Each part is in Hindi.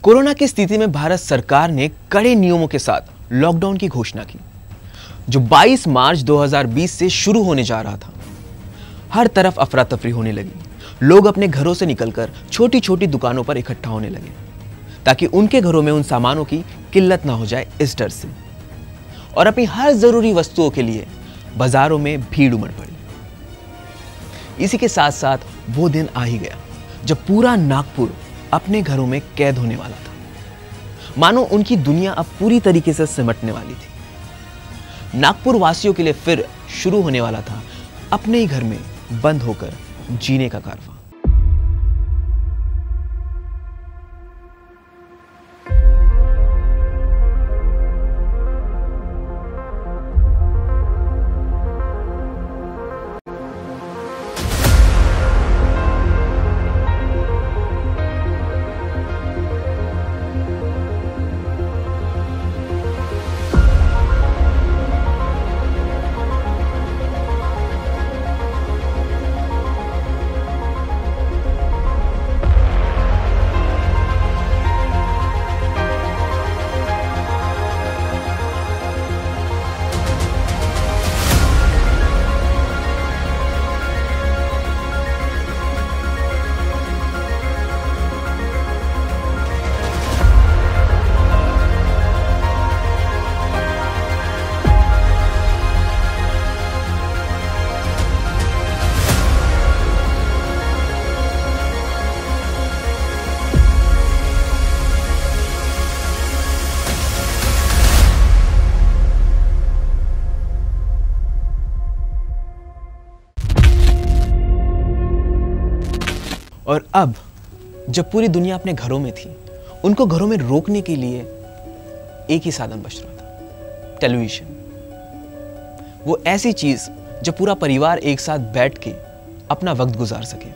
कोरोना की स्थिति में भारत सरकार ने कड़े नियमों के साथ लॉकडाउन की घोषणा की, जो 22 मार्च 2020 से शुरू होने जा रहा था। हर तरफ अफरा तफरी होने लगी। लोग अपने घरों से निकलकर छोटी छोटी दुकानों पर इकट्ठा होने लगे, ताकि उनके घरों में उन सामानों की किल्लत ना हो जाए इस डर से। और अपनी हर जरूरी वस्तुओं के लिए बाजारों में भीड़ उमड़ पड़ी। इसी के साथ साथ वो दिन आ ही गया जब पूरा नागपुर अपने घरों में कैद होने वाला था। मानो उनकी दुनिया अब पूरी तरीके से सिमटने वाली थी। नागपुर वासियों के लिए फिर शुरू होने वाला था अपने ही घर में बंद होकर जीने का कारवां। और अब जब पूरी दुनिया अपने घरों में थी, उनको घरों में रोकने के लिए एक ही साधन बच रहा था, टेलीविजन। वो ऐसी चीज जब पूरा परिवार एक साथ बैठ के अपना वक्त गुजार सके।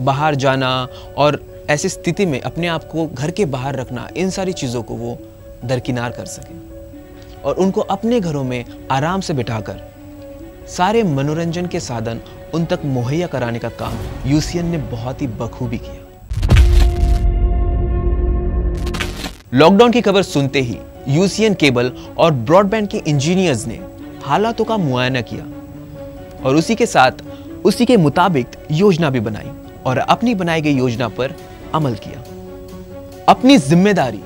बाहर जाना और ऐसी स्थिति में अपने आप को घर के बाहर रखना, इन सारी चीजों को वो दरकिनार कर सके और उनको अपने घरों में आराम से बिठाकर सारे मनोरंजन के साधन उन तक मुहैया कराने का काम यूसीएन ने बहुत ही बखूबी किया। लॉकडाउन की खबर सुनते ही यूसीएन केबल और ब्रॉडबैंड के इंजीनियर्स ने हालातों का मुआयना किया और उसी के मुताबिक योजना भी बनाई और अपनी बनाई गई योजना पर अमल किया। अपनी जिम्मेदारी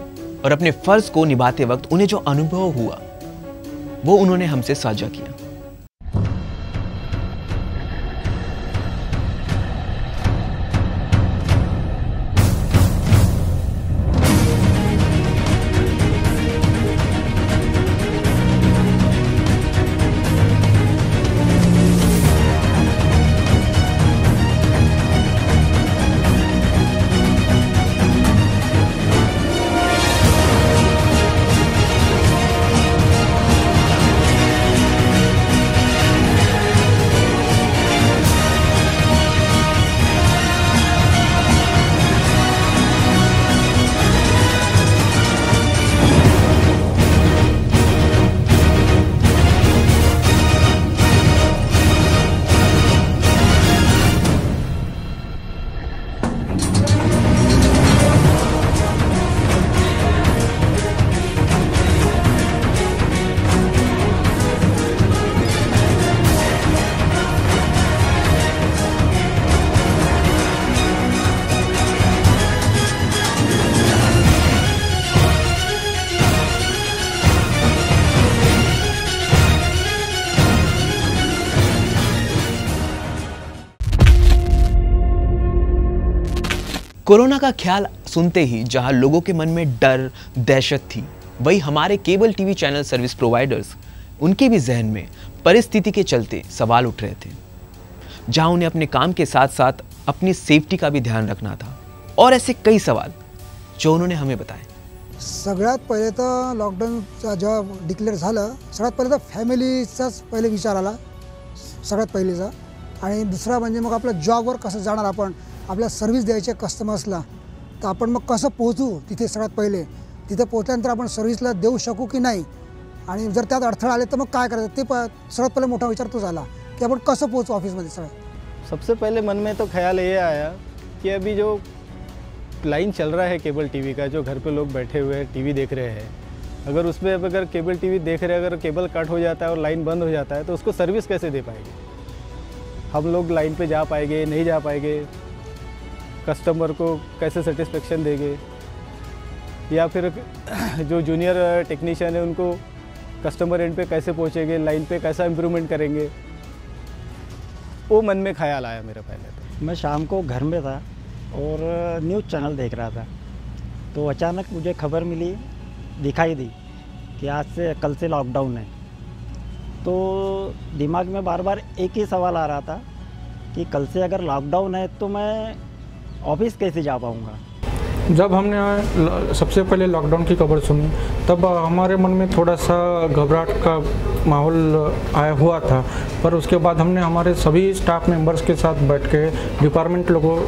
और अपने फर्ज को निभाते वक्त उन्हें जो अनुभव हुआ वो उन्होंने हमसे साझा किया। कोरोना का ख्याल सुनते ही जहां लोगों के मन में डर दहशत थी, वही हमारे cable TV channel service providers, उनके भी जहन में परिस्थिति के चलते सवाल उठ रहे थे, जहां उन्हें अपने काम के साथ साथ अपनी सेफ्टी का भी ध्यान रखना था। और ऐसे कई सवाल जो उन्होंने हमें बताए। सगळ्यात पहिले तर लॉकडाऊन जेव्हा डिक्लेअर झालं, सगळ्यात पहिले तर फॅमिलीचाच पहिले विचार आला सगळ्यात पहिलेचा। आणि दुसरा म्हणजे मग आपल्या जॉबवर कसं जाणार आपण, आपल्या सर्व्हिस द्यायचे कस्टमर्सला, तर आपण मग कसं पोहोचू तिथे सगळ्यात पहिले, तिथे पोहोचल्यानंतर आपण सर्व्हिसला देऊ शकू की नाही, आणि जर त्यात अडथळे आले तर मग काय करायचं, ते सगळ्यात पहिले मोठा विचार तो झाला कि अपन कैसे पहुँचो ऑफिस में। सबसे पहले मन में तो ख्याल ये आया कि अभी जो लाइन चल रहा है केबल टीवी का, जो घर पे लोग बैठे हुए हैं टीवी देख रहे हैं, अगर उसमें अब अगर केबल टीवी देख रहे हैं, अगर केबल कट हो जाता है और लाइन बंद हो जाता है तो उसको सर्विस कैसे दे पाएंगे? हम लोग लाइन पे जा पाएंगे, नहीं जा पाएंगे, कस्टमर को कैसे सेटिस्फेक्शन देंगे, या फिर जो जूनियर टेक्नीशियन है उनको कस्टमर एंड पे कैसे पहुँचेंगे, लाइन पे कैसा इम्प्रूवमेंट करेंगे, वो मन में ख्याल आया मेरे पहले। तो मैं शाम को घर में था और न्यूज़ चैनल देख रहा था, तो अचानक मुझे खबर मिली, दिखाई दी कि आज से कल से लॉकडाउन है। तो दिमाग में बार बार एक ही सवाल आ रहा था कि कल से अगर लॉकडाउन है तो मैं ऑफिस कैसे जा पाऊँगा। जब हमने सबसे पहले लॉकडाउन की खबर सुनी तब हमारे मन में थोड़ा सा घबराहट का माहौल आया हुआ था, पर उसके बाद हमने हमारे सभी स्टाफ मेंबर्स के साथ बैठ के, डिपार्टमेंट लोगों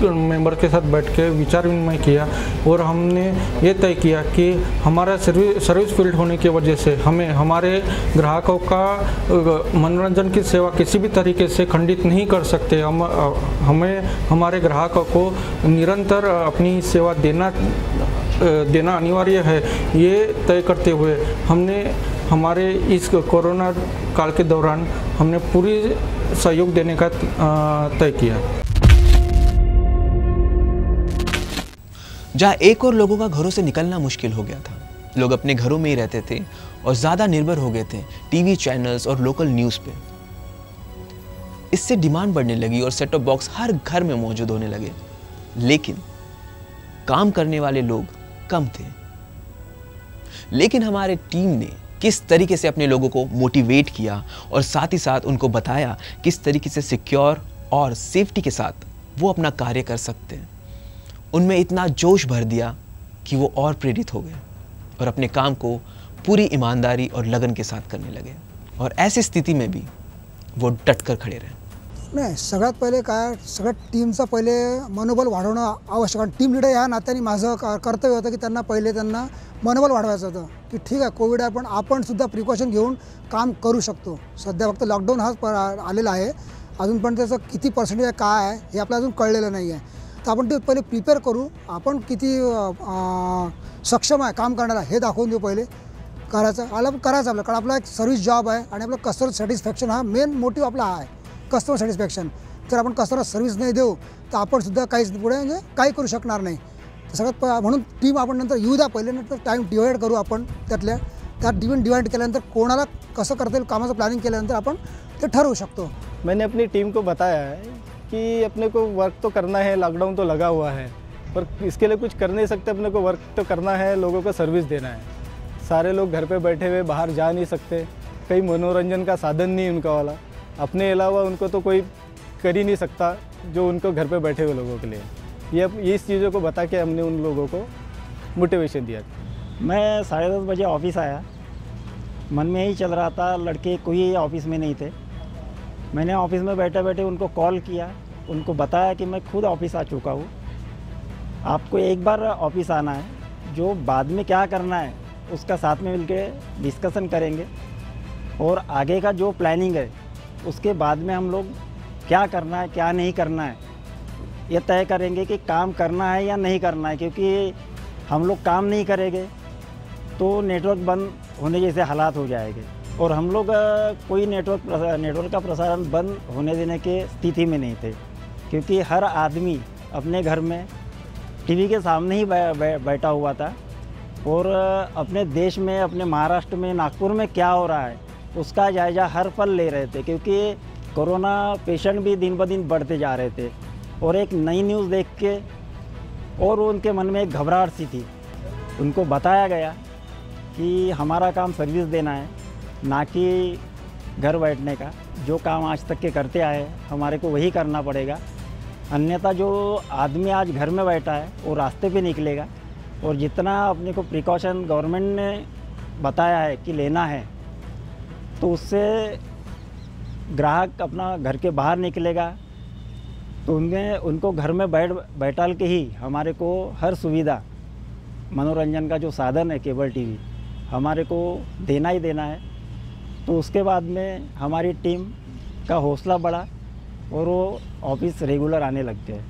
मेंबर के साथ बैठ के विचार विनिमय किया और हमने ये तय किया कि हमारा सर्विस फील्ड होने की वजह से हमें हमारे ग्राहकों का मनोरंजन की सेवा किसी भी तरीके से खंडित नहीं कर सकते। हमें हमारे ग्राहकों को निरंतर अपनी सेवा देना अनिवार्य है। ये तय करते हुए हमने हमारे इस कोरोना काल के दौरान हमने पूरी सहयोग देने का तय किया। जहाँ एक और लोगों का घरों से निकलना मुश्किल हो गया था, लोग अपने घरों में ही रहते थे और ज़्यादा निर्भर हो गए थे टीवी चैनल्स और लोकल न्यूज़ पे। इससे डिमांड बढ़ने लगी और सेट टॉप बॉक्स हर घर में मौजूद होने लगे, लेकिन काम करने वाले लोग कम थे। लेकिन हमारे टीम ने किस तरीके से अपने लोगों को मोटिवेट किया और साथ ही साथ उनको बताया किस तरीके से सिक्योर और सेफ्टी के साथ वो अपना कार्य कर सकते हैं, उनमें इतना जोश भर दिया कि वो और प्रेरित हो गए और अपने काम को पूरी ईमानदारी और लगन के साथ करने लगे। और ऐसी स्थिति में भी वो डट कर खड़े रहे। नाही, सगळ्यात पहिले काय, सगळ्या टीमचा पहिले मनोबल वाढवणं आवश्यक आहे। टीम लीडर या नात्याने माझं कर्तव्य होतं की त्यांना पहिले मनोबल वाढवायचं होतं की ठीक आहे, कोविड आहे पण आपण सुद्धा प्रिकॉशन घेऊन काम करू शकतो। सध्या फक्त लॉकडाऊन हाच आलेला आहे, अजून पण त्याचं किती पर्सेंटेज काय आहे हे आपल्याला अजून कळलेलं नाही आहे। तर आपण ते पहिले प्रिपेअर करू, आपण किती सक्षम आहे काम करण्याला हे दाखवून देऊ। पहिले करायचं आपलं, कारण आपला एक सर्व्हिस जॉब आहे आणि आपलं कस्टमर सॅटिस्फॅक्शन हा मेन मोटिव्ह आपला हा आहे, कस्टमर सॅटिस्फॅक्शन। जर आपण कस्टमर सर्व्हिस नाही देऊ तर आपण सुद्धा काहीच पुढे म्हणजे काही करू शकणार नाही। तर सगळ्यात म्हणून टीम आपण नंतर येऊ द्या, पहिले नंतर टाईम डिवाईड करू आपण, त्यात डिवाईड केल्यानंतर कोणाला कसं करता येईल कामाचं प्लॅनिंग केल्यानंतर आपण ते ठरवू शकतो। मैंने अपनी टीम को बताया है कि अपने को वर्क तो करना है, लॉकडाउन तो लगा हुआ है, पर इसके लिए कुछ कर नहीं सकते, अपने को वर्क तो करना है, लोगों को सर्विस देना है। सारे लोग घर पे बैठे हुए बाहर जा नहीं सकते, कहीं मनोरंजन का साधन नहीं उनका वाला, अपने अलावा उनको तो कोई कर ही नहीं सकता जो उनको घर पे बैठे हुए लोगों के लिए। ये इस चीज़ों को बता के हमने उन लोगों को मोटिवेशन दिया। मैं 10:30 बजे ऑफिस आया, मन में यही चल रहा था, लड़के कोई ऑफिस में नहीं थे। मैंने ऑफिस में बैठे बैठे उनको कॉल किया, उनको बताया कि मैं खुद ऑफिस आ चुका हूँ, आपको एक बार ऑफिस आना है, जो बाद में क्या करना है उसका साथ में मिलकर डिस्कशन करेंगे और आगे का जो प्लानिंग है उसके बाद में हम लोग क्या करना है क्या नहीं करना है ये तय करेंगे कि काम करना है या नहीं करना है। क्योंकि हम लोग काम नहीं करेंगे तो नेटवर्क बंद होने जैसे हालात हो जाएंगे और हम लोग कोई नेटवर्क का प्रसारण बंद होने देने के स्थिति में नहीं थे, क्योंकि हर आदमी अपने घर में टीवी के सामने ही बैठा हुआ था और अपने देश में, अपने महाराष्ट्र में, नागपुर में क्या हो रहा है उसका जायज़ा हर पल ले रहे थे, क्योंकि कोरोना पेशेंट भी दिन ब दिन बढ़ते जा रहे थे। और एक नई न्यूज़ देख के और उनके मन में एक घबराहट सी थी। उनको बताया गया कि हमारा काम सर्विस देना है, ना कि घर बैठने का। जो काम आज तक के करते आए हमारे को वही करना पड़ेगा, अन्यथा जो आदमी आज घर में बैठा है वो रास्ते पे निकलेगा। और जितना अपने को प्रिकॉशन गवर्नमेंट ने बताया है कि लेना है, तो उससे ग्राहक अपना घर के बाहर निकलेगा, तो उनको घर में बैठाल के ही हमारे को हर सुविधा, मनोरंजन का जो साधन है केबल टीवी, हमारे को देना ही देना है। तो उसके बाद में हमारी टीम का हौसला बढ़ा और वो ऑफिस रेगुलर आने लग गए।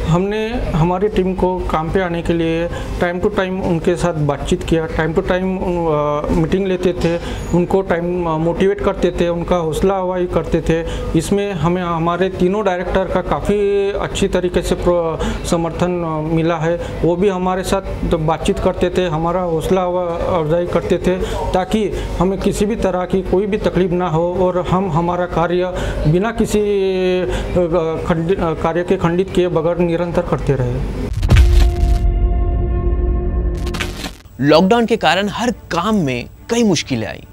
हमने हमारी टीम को काम पे आने के लिए टाइम टू टाइम उनके साथ बातचीत किया, टाइम टू टाइम मीटिंग लेते थे, उनको टाइम मोटिवेट करते थे, उनका हौसला अफजाई करते थे। इसमें हमें हमारे तीनों डायरेक्टर का काफ़ी अच्छी तरीके से समर्थन मिला है। वो भी हमारे साथ बातचीत करते थे, हमारा हौसला अफजाई करते थे ताकि हमें किसी भी तरह की कोई भी तकलीफ ना हो और हम हमारा कार्य बिना किसी कार्य के खंडित किए बगैर निरंतर करते रहे। लॉकडाउन के कारण हर काम में कई मुश्किलें आई।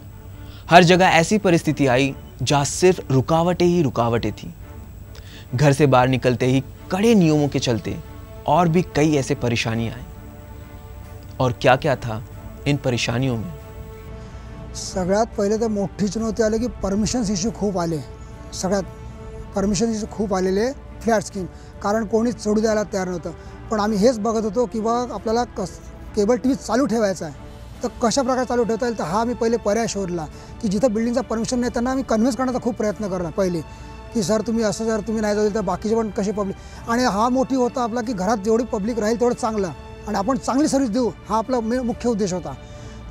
हर जगह ऐसी परिस्थिति आई जहां सिर्फ रुकावटें ही रुकावटें थी। घर से बाहर निकलते ही कड़े नियमों के चलते और भी कई ऐसे परेशानियां आई। और क्या क्या था इन परेशानियों में? सगळ्यात पहिले तर मोठी चुनौती आली की परमिशन्स इश्यू खूप आले। सगळ्यात परमिशन इश्यू खूप आलेले फ्लॅट स्कीम, कारण कोणीच सोडू द्यायला तयार नव्हतं। पण आम्ही हेच बघत होतो की बा आपल्याला केबल टी व्ही चालू ठेवायचा आहे, तर कशा प्रकारे चालू ठेवता येईल, तर हा मी पहिले पर्याय शोधला की जिथं बिल्डिंगचा परमिशन नाही त्यांना आम्ही कन्व्हिन्स करण्याचा खूप प्रयत्न करला पहिले की सर तुम्ही असं जर तुम्ही नाही जाऊ तर बाकीचे पण कसे पब्लिक। आणि हा मोठी होता आपला की घरात जेवढी पब्लिक राहील तेवढं चांगलं आणि आपण चांगली सर्व्हिस देऊ, हा आपला मुख्य उद्देश होता।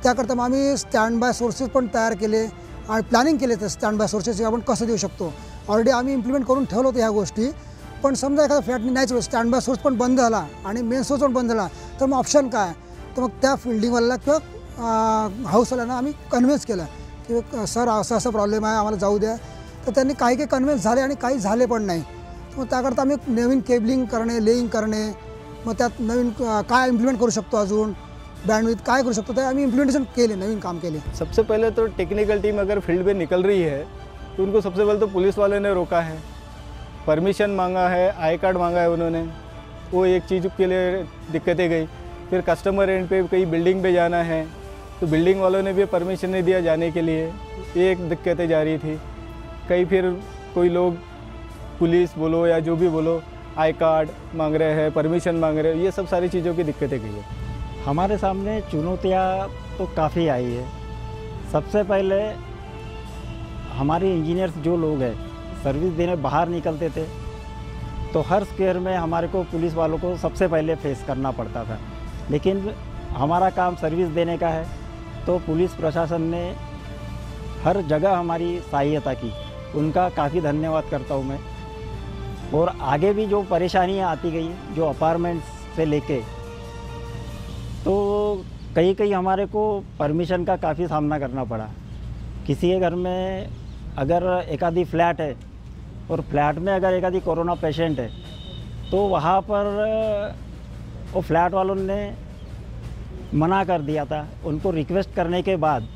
त्याकरता मग आम्ही स्टँड बाय सोर्सेस पण तयार केले आणि प्लॅनिंग केले तर स्टँड बाय सोर्सेस आपण कसं देऊ शकतो। ऑलरेडी आम्ही इम्प्लिमेंट करून ठेवलं होतं ह्या गोष्टी, पण समजा एखादा फ्लॅटनी नाहीच स्टँड बाय सोर्स पण बंद झाला आणि मेन सोर्स पण बंद झाला तर मग ऑप्शन काय? तर मग त्या फिल्डिंगवाल्याला किंवा हाऊसवाल्यांना आम्ही कन्व्हिन्स केलं की सर असं असं प्रॉब्लेम आहे, आम्हाला जाऊ द्या। तर त्यांनी काही काही कन्व्हिन्स झाले आणि काही झाले पण नाही। मग त्याकरता आम्ही नवीन केबलिंग करणे, लेईंग करणे, मग त्यात नवीन काय इम्प्लिमेंट करू शकतो, अजून बैंडविड्थ काय करू सकते हैं, हमें इम्प्लीमेंटेशन के लिए नवीन काम के लिए। सबसे पहले तो टेक्निकल टीम अगर फील्ड में निकल रही है तो उनको सबसे पहले तो पुलिस वाले ने रोका है, परमिशन मांगा है, आई कार्ड मांगा है उन्होंने, वो एक चीज़ के लिए दिक्कतें गई। फिर कस्टमर एंड पे कहीं बिल्डिंग पे जाना है तो बिल्डिंग वालों ने भी परमिशन नहीं दिया जाने के लिए, ये एक दिक्कतें जा रही थी। कहीं फिर कोई लोग पुलिस बोलो या जो भी बोलो आई कार्ड मांग रहे हैं, परमिशन मांग रहे हैं, ये सब सारी चीज़ों की दिक्कतें गई है। हमारे सामने चुनौतियाँ तो काफ़ी आई है। सबसे पहले हमारे इंजीनियर्स जो लोग हैं सर्विस देने बाहर निकलते थे तो हर स्क्वायर में हमारे को पुलिस वालों को सबसे पहले फेस करना पड़ता था, लेकिन हमारा काम सर्विस देने का है तो पुलिस प्रशासन ने हर जगह हमारी सहायता की, उनका काफ़ी धन्यवाद करता हूँ मैं। और आगे भी जो परेशानियाँ आती गई, जो अपार्टमेंट्स से लेके, तो कहीं हमारे को परमिशन का काफ़ी सामना करना पड़ा। किसी के घर में अगर एक आधी फ्लैट है और फ्लैट में अगर एक आधी कोरोना पेशेंट है तो वहाँ पर वो फ्लैट वालों ने मना कर दिया था। उनको रिक्वेस्ट करने के बाद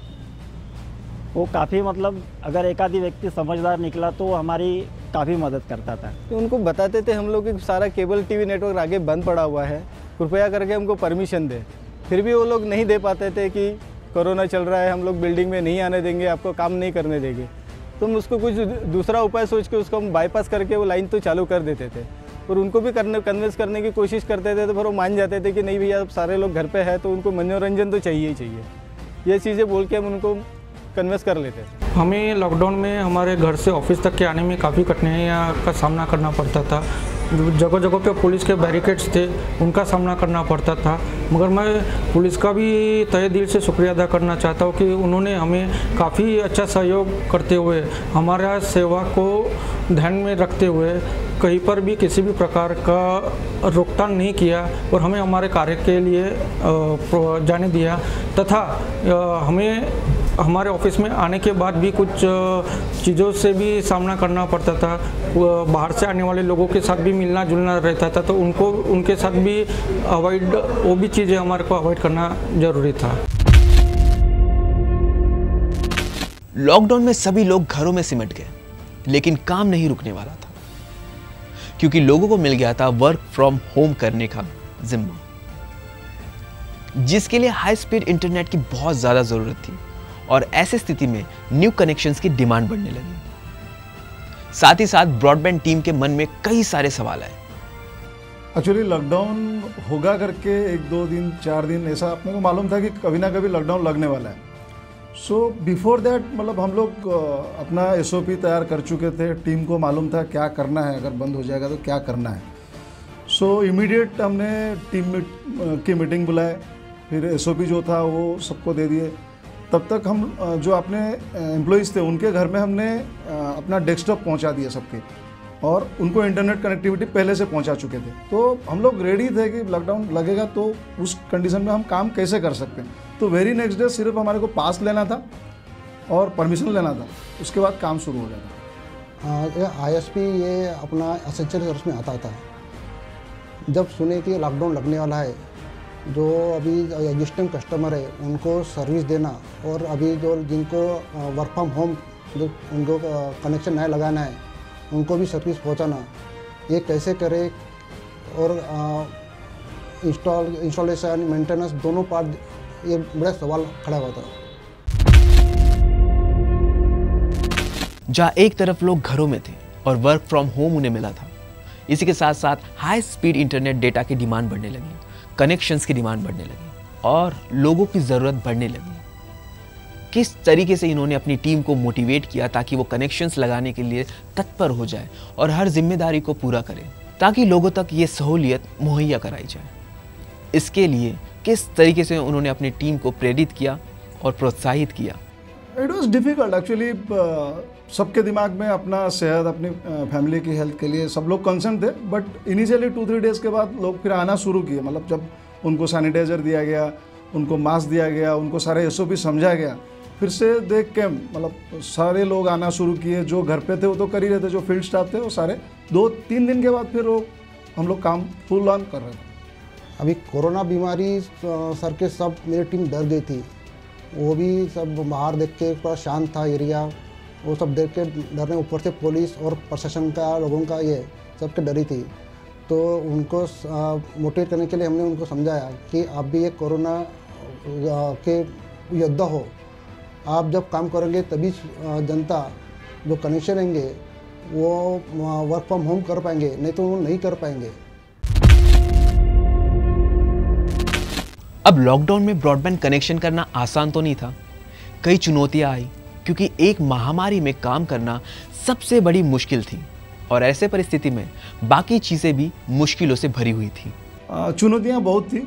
वो काफ़ी मतलब अगर एक आधी व्यक्ति समझदार निकला तो हमारी काफ़ी मदद करता था। तो उनको बताते थे हम लोग कि सारा केबल टीवी नेटवर्क आगे बंद पड़ा हुआ है, कृपया करके हमको परमिशन दे। फिर भी वो लोग नहीं दे पाते थे कि कोरोना चल रहा है, हम लोग बिल्डिंग में नहीं आने देंगे, आपको काम नहीं करने देंगे। तो हम उसको कुछ दूसरा उपाय सोच के उसको हम बाईपास करके वो लाइन तो चालू कर देते थे और उनको भी कन्विंस करने की कोशिश करते थे, तो फिर वो मान जाते थे कि नहीं भैया अब सारे लोग घर पे हैं तो उनको मनोरंजन तो चाहिए ही चाहिए। ये चीज़ें बोल के हम उनको कन्विंस कर लेते थे। हमें लॉकडाउन में हमारे घर से ऑफिस तक के आने में काफ़ी कठिनाइयाँ का सामना करना पड़ता था। जगह जगह पे पुलिस के बैरिकेड्स थे, उनका सामना करना पड़ता था। मगर मैं पुलिस का भी तहे दिल से शुक्रिया अदा करना चाहता हूँ कि उन्होंने हमें काफ़ी अच्छा सहयोग करते हुए, हमारा सेवा को ध्यान में रखते हुए कहीं पर भी किसी भी प्रकार का रोकथाम नहीं किया और हमें हमारे कार्य के लिए जाने दिया। तथा हमें हमारे ऑफिस में आने के बाद भी कुछ चीज़ों से भी सामना करना पड़ता था। बाहर से आने वाले लोगों के साथ भी मिलना जुलना रहता था, तो उनके साथ भी वो भी चीज़ें हमारे को अवॉइड करना ज़रूरी था। लॉकडाउन में सभी लोग घरों में सिमट गए, लेकिन काम नहीं रुकने वाला था, क्योंकि लोगों को मिल गया था वर्क फ्रॉम होम करने का जिम्मा, जिसके लिए हाई स्पीड इंटरनेट की बहुत ज़्यादा ज़रूरत थी। और ऐसी स्थिति में न्यू कनेक्शंस की डिमांड बढ़ने लगी। साथ ही साथ ब्रॉडबैंड टीम के मन में कई सारे सवाल आए। एक्चुअली लॉकडाउन होगा करके 1-2 दिन 4 दिन ऐसा अपने को मालूम था कि कभी ना कभी लॉकडाउन लगने वाला है। सो बिफोर दैट मतलब हम लोग अपना SOP तैयार कर चुके थे, टीम को मालूम था क्या करना है, अगर बंद हो जाएगा तो क्या करना है। सो इमीडिएट हमने टीम की मीटिंग बुलाए, फिर एसओपी जो था वो सबको दे दिए। तब तक हम जो अपने एम्प्लॉइज़ थे उनके घर में हमने अपना डेस्कटॉप पहुंचा दिए सबके, और उनको इंटरनेट कनेक्टिविटी पहले से पहुंचा चुके थे। तो हम लोग रेडी थे कि लॉकडाउन लगेगा तो उस कंडीशन में हम काम कैसे कर सकते हैं। तो वेरी नेक्स्ट डे सिर्फ हमारे को पास लेना था और परमिशन लेना था, उसके बाद काम शुरू हो जाता। ISP ये अपना एसेंशियल सर्विस में आता था। जब सुने कि लॉकडाउन लगने वाला है, जो अभी एग्जिस्टिंग कस्टमर है उनको सर्विस देना, और अभी जो जिनको वर्क फ्रॉम होम जो उनको कनेक्शन नया लगाना है उनको भी सर्विस पहुंचाना, ये कैसे करें, और इंस्टॉलेशन मेंटेनेंस दोनों पार्ट, ये बड़ा सवाल खड़ा हुआ था। जहाँ एक तरफ लोग घरों में थे और वर्क फ्रॉम होम उन्हें मिला था, इसी के साथ साथ हाई स्पीड इंटरनेट डेटा की डिमांड बढ़ने लगी, कनेक्शंस की डिमांड बढ़ने लगी और लोगों की ज़रूरत बढ़ने लगी। किस तरीके से इन्होंने अपनी टीम को मोटिवेट किया ताकि वो कनेक्शंस लगाने के लिए तत्पर हो जाए और हर जिम्मेदारी को पूरा करे, ताकि लोगों तक ये सहूलियत मुहैया कराई जाए। इसके लिए किस तरीके से उन्होंने अपनी टीम को प्रेरित किया और प्रोत्साहित किया? It was difficult actually. सबके दिमाग में अपना सेहत, अपनी फैमिली की हेल्थ के लिए सब लोग कंसर्न थे, बट इनिशियली 2-3 डेज़ के बाद लोग फिर आना शुरू किए। मतलब जब उनको सैनिटाइज़र दिया गया, उनको मास्क दिया गया, उनको सारे SOP समझाया गया, फिर से देख के मतलब सारे लोग आना शुरू किए। जो घर पे थे वो तो कर ही रहे थे, जो फील्ड स्टाफ थे वो सारे 2-3 दिन के बाद फिर वो हम लोग काम फुल ऑन कर रहे थे। अभी कोरोना बीमारी सर के सब मेरी टीम डर गई थी, वो भी सब बाहर देख के थोड़ा शांत था एरिया, वो सब देख के डरने, ऊपर से पुलिस और प्रशासन का लोगों का ये सबके डरी थी। तो उनको मोटिवेट करने के लिए हमने उनको समझाया कि आप भी ये कोरोना के योद्धा हो, आप जब काम करेंगे तभी जनता जो कनेक्शन रहेंगे वो वर्क फ्रॉम होम कर पाएंगे, नहीं तो वो नहीं कर पाएंगे। अब लॉकडाउन में ब्रॉडबैंड कनेक्शन करना आसान तो नहीं था, कई चुनौतियां आई, क्योंकि एक महामारी में काम करना सबसे बड़ी मुश्किल थी और ऐसे परिस्थिति में बाकी चीज़ें भी मुश्किलों से भरी हुई थी। चुनौतियां बहुत थी।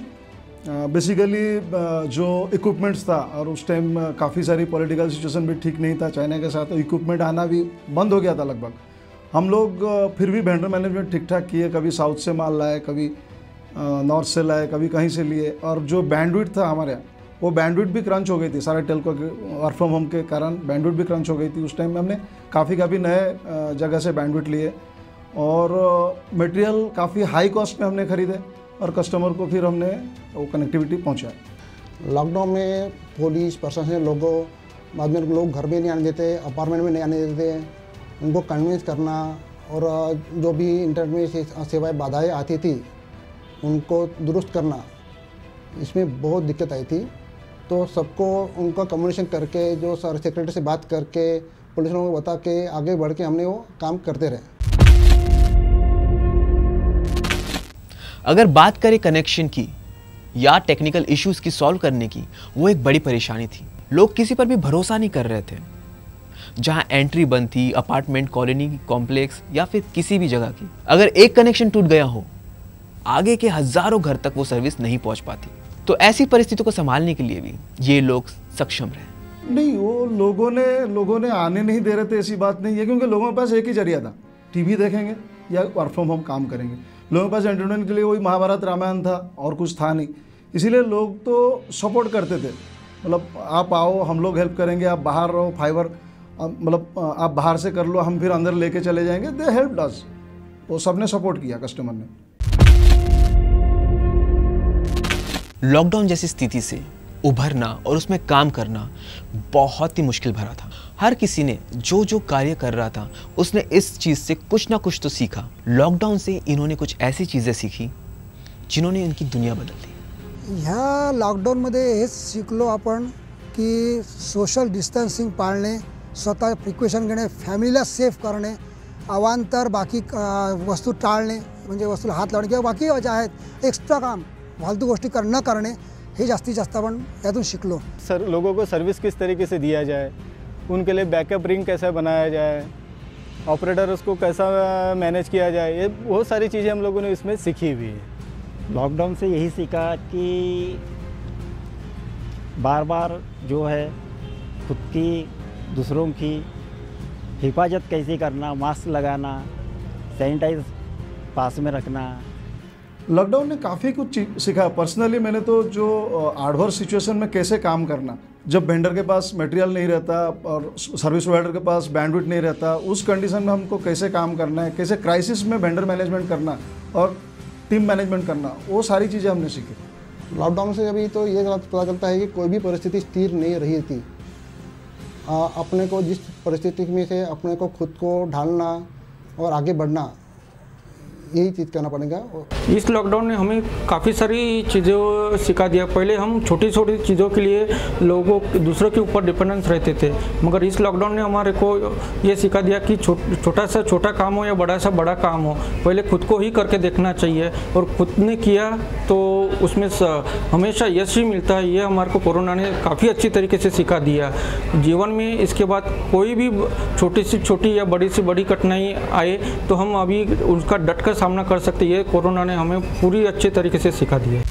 बेसिकली जो इक्विपमेंट्स था, और उस टाइम काफ़ी सारी पॉलिटिकल सिचुएशन भी ठीक नहीं था चाइना के साथ, तो इक्विपमेंट आना भी बंद हो गया था लगभग। हम लोग फिर भी वेंडर मैनेजमेंट ठीक ठाक किए, कभी साउथ से माल लाए, कभी नॉर्थ से लाए, कभी कहीं से लिए। और जो बैंडविड्थ था हमारे यहाँ, वो बैंडविड्थ भी क्रंच हो गई थी, सारे टेलको के वर्क फ्रॉम होम के कारण बैंडविड्थ भी क्रंच हो गई थी। उस टाइम में हमने काफ़ी नए जगह से बैंडविड्थ लिए, और मटेरियल काफ़ी हाई कॉस्ट में हमने खरीदे, और कस्टमर को फिर हमने वो कनेक्टिविटी पहुँचाया। लॉकडाउन में पुलिस प्रशासन लोगों, बाद में लोग घर में नहीं आने देते, अपार्टमेंट में नहीं आने देते, उनको कन्विंस करना, और जो भी इंटरनेट में सेवाएँ बाधाएँ आती थी उनको दुरुस्त करना, इसमें बहुत दिक्कत आई थी। तो सबको उनका कम्युनिकेशन करके, जो सर सेक्रेटरी से बात करके, पुलिस लोगों को बता के आगे बढ़ के हमने वो काम करते रहे। अगर बात करें कनेक्शन की या टेक्निकल इश्यूज की सॉल्व करने की, वो एक बड़ी परेशानी थी। लोग किसी पर भी भरोसा नहीं कर रहे थे। जहां एंट्री बंद थी, अपार्टमेंट, कॉलोनी, कॉम्प्लेक्स या फिर किसी भी जगह की, अगर एक कनेक्शन टूट गया हो, आगे के हजारों घर तक वो सर्विस नहीं पहुंच पाती। तो ऐसी परिस्थिति को संभालने के लिए भी ये लोग सक्षम रहे। नहीं, वो लोगों ने आने नहीं दे रहे थे, ऐसी बात नहीं है, क्योंकि लोगों के पास एक ही जरिया था, टीवी देखेंगे या वर्क फ्रॉम होम काम करेंगे। लोगों के पास एंटरटेनमेंट के लिए वही महाभारत रामायण था और कुछ था नहीं, इसीलिए लोग तो सपोर्ट करते थे। मतलब आप आओ, हम लोग हेल्प करेंगे, आप बाहर रहो, फाइबर मतलब आप बाहर से कर लो, हम फिर अंदर लेके चले जाएंगे। दे हेल्प्ड अस, वो सबने सपोर्ट किया कस्टमर ने। लॉकडाउन जैसी स्थिति से उभरना और उसमें काम करना बहुत ही मुश्किल भरा था। हर किसी ने जो कार्य कर रहा था उसने इस चीज़ से कुछ ना कुछ तो सीखा। लॉकडाउन से इन्होंने कुछ ऐसी चीज़ें सीखी जिन्होंने इनकी दुनिया बदल दी। ह्या लॉकडाऊनमध्ये हेच शिकलो आपण की सोशल डिस्टन्सिंग पाळणे, स्वतः प्रिकॉशन घेणे, फॅमिलीला सेफ करणे, अवांतर बाकी वस्तू टाळणे, म्हणजे वस्तूला हात लावणे किंवा बाकी जे आहेत एक्स्ट्रा काम फालतू गोष्टी न करणे, हे जास्तीत जास्त आपण यातून शिकलो। लोगों को सर्विस किस तरीके से दिया जाए, उनके लिए बैकअप रिंग कैसे बनाया जाए, ऑपरेटर उसको कैसा मैनेज किया जाए, ये बहुत सारी चीज़ें हम लोगों ने इसमें सीखी हुई है। लॉकडाउन से यही सीखा कि बार बार जो है खुद की दूसरों की हिफाजत कैसे करना, मास्क लगाना, सैनिटाइज पास में रखना। लॉकडाउन ने काफ़ी कुछ सीखा। पर्सनली मैंने तो जो एडवर्स सिचुएशन में कैसे काम करना, जब वेंडर के पास मटेरियल नहीं रहता और सर्विस प्रोवाइडर के पास बैंडविड्थ नहीं रहता, उस कंडीशन में हमको कैसे काम करना है, कैसे क्राइसिस में वेंडर मैनेजमेंट करना और टीम मैनेजमेंट करना, वो सारी चीज़ें हमने सीखी। लॉकडाउन से अभी तो ये पता चलता है कि कोई भी परिस्थिति स्थिर नहीं रही थी। अपने को जिस परिस्थिति में से अपने को खुद को ढालना और आगे बढ़ना, यही चीज़ करना पड़ेगा। इस लॉकडाउन ने हमें काफ़ी सारी चीज़ों सिखा दिया। पहले हम छोटी छोटी चीज़ों के लिए लोगों दूसरों के ऊपर डिपेंडेंस रहते थे, मगर इस लॉकडाउन ने हमारे को ये सिखा दिया कि छोटा सा छोटा काम हो या बड़ा सा बड़ा काम हो, पहले खुद को ही करके देखना चाहिए, और खुद ने किया तो उसमें हमेशा यश ही मिलता है। ये हमारे को कोरोना ने काफ़ी अच्छी तरीके से सिखा दिया। जीवन में इसके बाद कोई भी छोटी से छोटी या बड़ी से बड़ी कठिनाई आए तो हम अभी उसका डट कर सामना कर सकते हैं। ये कोरोना ने हमें पूरी अच्छे तरीके से सिखा दिया।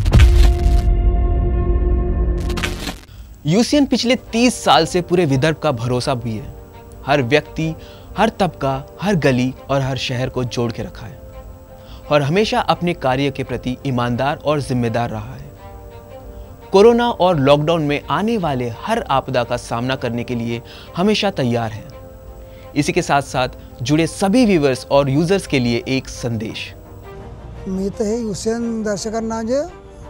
यूसीएन पिछले 30 साल से पूरे विदर्भ का भरोसा भी है। हर व्यक्ति, हर तबका, हर गली और हर शहर को जोड़ के रखा है और हमेशा अपने कार्य के प्रति ईमानदार और जिम्मेदार रहा है। कोरोना और लॉकडाउन में आने वाले हर आपदा का सामना करने के लिए हमेशा तैयार है। इसी के साथ साथ जुड़े सभी व्यूअर्स और यूजर्स के लिए एक संदेश। मी तर हे यूसीएन दर्शकांना, म्हणजे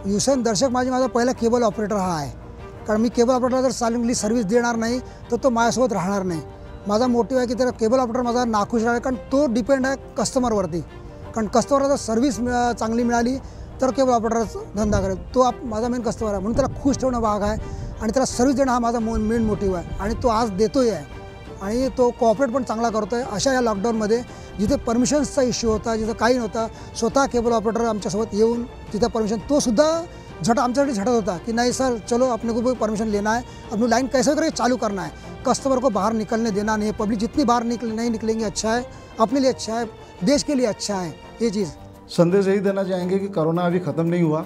यूसीएन दर्शक माझा पहिला केबल ऑपरेटर हा आहे, कारण मी केबल ऑपरेटरला जर चांगली सर्व्हिस देणार नाही तर तो माझ्यासोबत राहणार नाही। माझा मोटिव आहे की त्याला केबल ऑपरेटर माझा नाखुश राहील, कारण तो डिपेंड आहे कस्टमरवरती, कारण कस्टमरला जर सर्व्हिस चांगली मिळाली तर केबल ऑपरेटरचा धंदा करेल। तो माझा मेन कस्टमर आहे, म्हणून त्याला खुश ठेवणं भाग आहे आणि त्याला सर्व्हिस देणं हा माझा मेन मोटिव आहे आणि तो आज देतोय आहे आणि तो कोऑपरेट पण चांगला करतोय। अशा या लॉकडाऊनमध्ये जिथे परमिशन्सचा इश्यू होता, जिथं काही नव्हता, स्वतः केबल ऑपरेटर आमच्यासोबत येऊन तिथं परमिशन, तो सुद्धा आमच्यासाठी झटत होता कि नहीं सर चलो अपने को परमिशन लेना है, अपनी लाइन कैसे करके चालू करना है, कस्टमर को बाहर निकलने देना नहीं है। पब्लिक जितनी बाहर नहीं निकलेंगे अच्छा है, अपने लिए अच्छा है, देश के लिए अच्छा है। ये चीज़ संदेश यही देना चाहेंगे कि कोरोना अभी ख़त्म नहीं हुआ।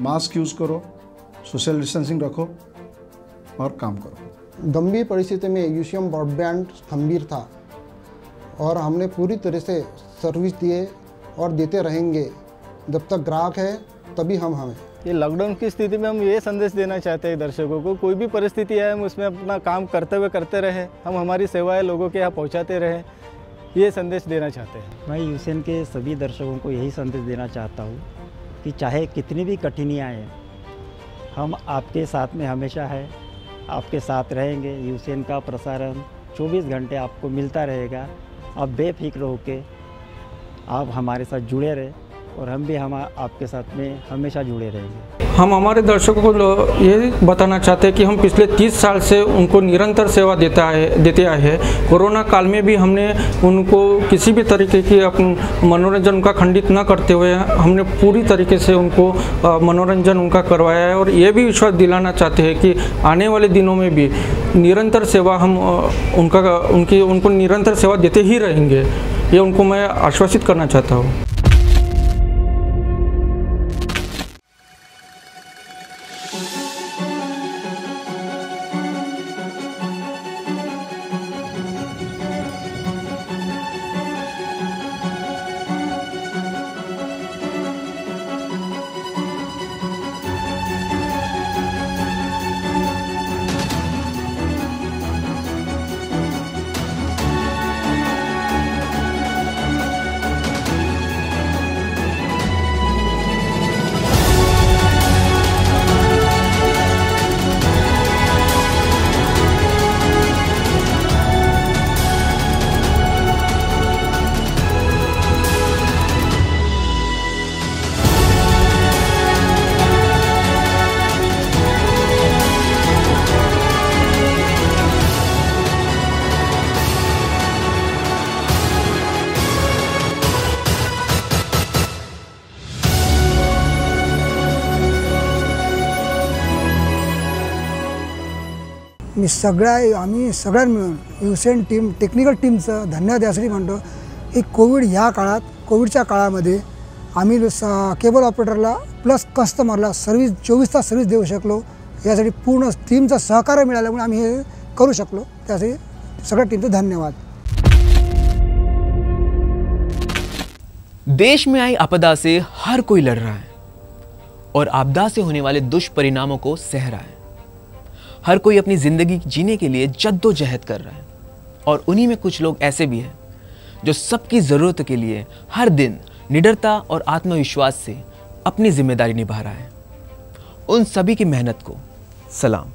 मास्क यूज़ करो, सोशल डिस्टेंसिंग रखो और काम करो। गंभीर परिस्थिति में यूसीएन ब्रॉडबैंड खंबीर था और हमने पूरी तरह से सर्विस दिए और देते रहेंगे। जब तक ग्राहक है तभी हम हमें। ये लॉकडाउन की स्थिति में हम ये संदेश देना चाहते हैं दर्शकों को, कोई भी परिस्थिति आए हम उसमें अपना काम करते हुए करते रहें, हम हमारी सेवाएं लोगों के यहाँ पहुँचाते रहें, ये संदेश देना चाहते हैं। मैं यूसीएन के सभी दर्शकों को यही संदेश देना चाहता हूँ कि चाहे कितनी भी कठिनाइयाँ आए, हम आपके साथ में हमेशा है, आपके साथ रहेंगे। यूसीएन का प्रसारण 24 घंटे आपको मिलता रहेगा। आप बेफिक्र होके आप हमारे साथ जुड़े रहे और हम भी आपके साथ में हमेशा जुड़े रहेंगे। हम हमारे दर्शकों को ये बताना चाहते हैं कि हम पिछले 30 साल से उनको निरंतर सेवा देते आए हैं। कोरोना काल में भी हमने उनको किसी भी तरीके की मनोरंजन उनका खंडित न करते हुए हमने पूरी तरीके से उनको मनोरंजन उनका करवाया है और ये भी विश्वास दिलाना चाहते हैं कि आने वाले दिनों में भी निरंतर सेवा हम उनको निरंतर सेवा देते ही रहेंगे। ये उनको मैं आश्वासित करना चाहता हूँ। आम्ही सगळ्या मिळून युसेन टीम टेक्निकल टीमचं धन्यवाद यासाठी म्हणतो की कोविडच्या काळामध्ये आम्ही केबल ऑपरेटरला प्लस कस्टमरला सर्व्हिस 24 तास सर्व्हिस देऊ शकलो। यासाठी पूर्ण टीमचं सहकार्य मिळाल्यामुळे आम्ही हे करू शकलो। त्यासाठी सगळ्या टीमचं धन्यवाद। देश में आई आपदा से हर कोई लड़ रहा है और आपदा से होने वाले दुष्परिणामों को सह रहा है। हर कोई अपनी जिंदगी जीने के लिए जद्दोजहद कर रहा है और उन्हीं में कुछ लोग ऐसे भी हैं जो सबकी ज़रूरत के लिए हर दिन निडरता और आत्मविश्वास से अपनी जिम्मेदारी निभा रहा है। उन सभी की मेहनत को सलाम।